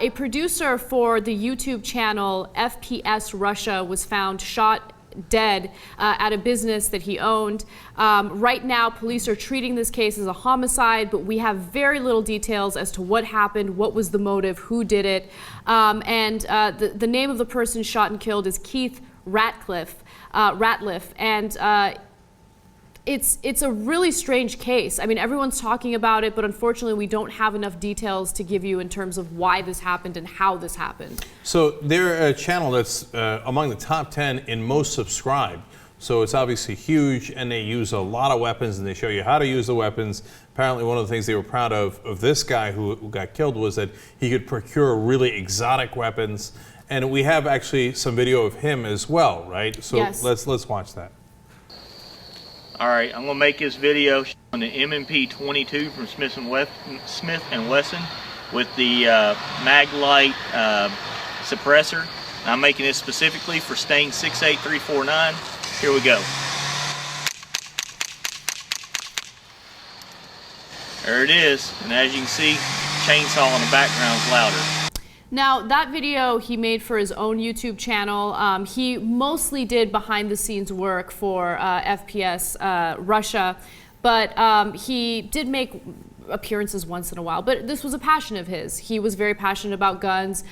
A producer for the YouTube channel FPS Russia was found shot dead at a business that he owned. Right now, police are treating this case as a homicide, but we have very little details as to what happened, what was the motive, who did it. The name of the person shot and killed is Keith Ratliff. It's a really strange case. I mean, everyone's talking about it, but unfortunately we don't have enough details to give you in terms of why this happened and how this happened. So they're a channel that's among the top 10 in most subscribed. So it's obviously huge, and they use a lot of weapons, and they show you how to use the weapons. Apparently one of the things they were proud of this guy who got killed was that he could procure really exotic weapons. And we have actually some video of him as well, right? So yes. Let's watch that. All right, I'm gonna make this video on the M&P 22 from Smith & Wesson with the Maglite suppressor. I'm making this specifically for stain 68349. Here we go. There it is, and as you can see, chainsaw in the background is louder. Now, that video he made for his own YouTube channel. He mostly did behind-the-scenes work for FPS Russia, but he did make appearances once in a while. But this was a passion of his. He was very passionate about guns.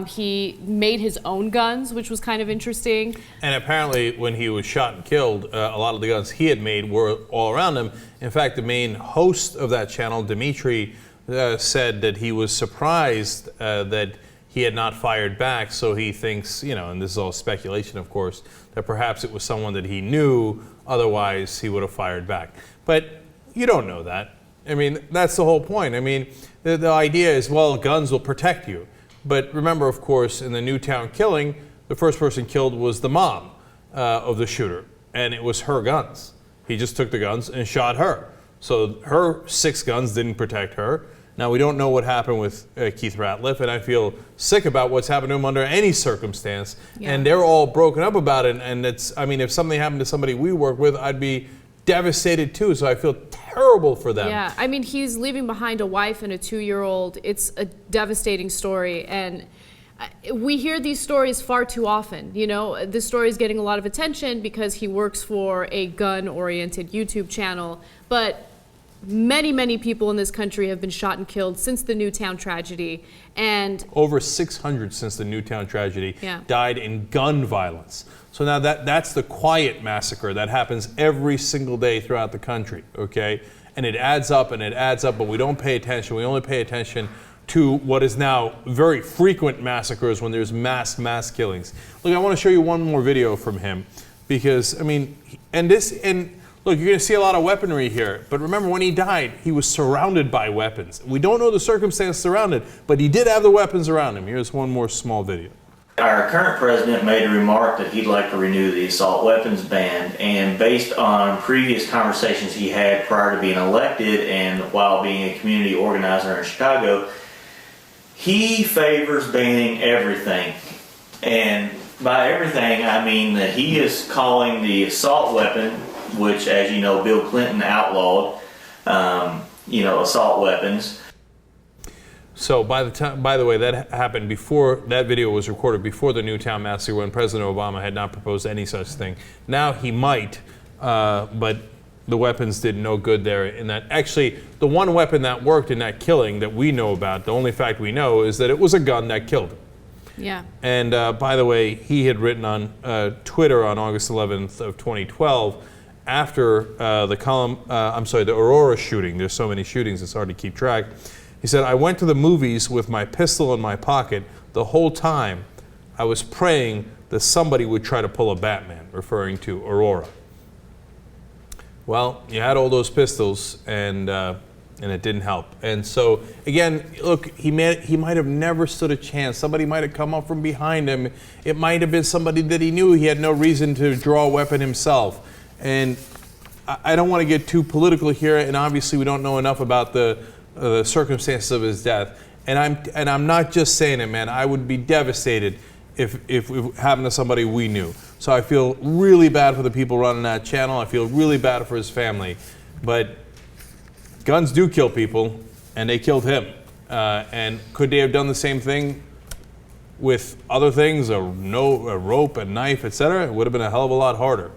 He made his own guns, which was kind of interesting. And apparently, when he was shot and killed, a lot of the guns he had made were all around him. In fact, the main host of that channel, Dimitri, said that he was surprised that he had not fired back, so he thinks, you know, and this is all speculation, of course, that perhaps it was someone that he knew, otherwise he would have fired back. But you don't know that. I mean, that's the whole point. I mean, the idea is, well, guns will protect you. But remember, of course, in the Newtown killing, the first person killed was the mom of the shooter, and it was her guns. He just took the guns and shot her. So her 6 guns didn't protect her. Now, we don't know what happened with Keith Ratliff, and I feel sick about what's happened to him under any circumstance. Yeah. And they're all broken up about it. And it's, I mean, if something happened to somebody we work with, I'd be devastated too. So I feel terrible for them. Yeah, I mean, he's leaving behind a wife and a 2-year-old. It's a devastating story. And we hear these stories far too often. You know, this story is getting a lot of attention because he works for a gun-oriented YouTube channel. But many people in this country have been shot and killed since the Newtown tragedy, and over 600 since the Newtown tragedy died in gun violence. So now that's the quiet massacre that happens every single day throughout the country, okay? And it adds up and it adds up, but we don't pay attention. We only pay attention to what is now very frequent massacres when there's mass killings. Look, I want to show you one more video from him because, I mean, look, you're going to see a lot of weaponry here, but remember when he died, he was surrounded by weapons. We don't know the circumstances around it, but he did have the weapons around him. Here's one more small video. Our current president made a remark that he'd like to renew the assault weapons ban, and based on previous conversations he had prior to being elected and while being a community organizer in Chicago, he favors banning everything. And by everything, I mean that he is calling the assault weapon, which, as you know, Bill Clinton outlawed, assault weapons. So by the way, that happened before, that video was recorded before the Newtown massacre when President Obama had not proposed any such thing. Now he might, but the weapons did no good there in that. Actually, the one weapon that worked in that killing that we know about, the only fact we know, is that it was a gun that killed him. Yeah. And by the way, he had written on Twitter on August 11th of 2012, after the Aurora shooting, there's so many shootings, it's hard to keep track. He said, I went to the movies with my pistol in my pocket. The whole time I was praying that somebody would try to pull a Batman, referring to Aurora. Well, you had all those pistols, and it didn't help. And so, again, look, he might have never stood a chance. Somebody might have come up from behind him. It might have been somebody that he knew. He had no reason to draw a weapon himself. And I don't want to get too political here, and obviously we don't know enough about the circumstances of his death. And I'm not just saying it, man. I would be devastated if it happened to somebody we knew. So I feel really bad for the people running that channel. I feel really bad for his family. But guns do kill people, and they killed him. And could they have done the same thing with other things, a rope, a knife, etc.? It would have been a hell of a lot harder.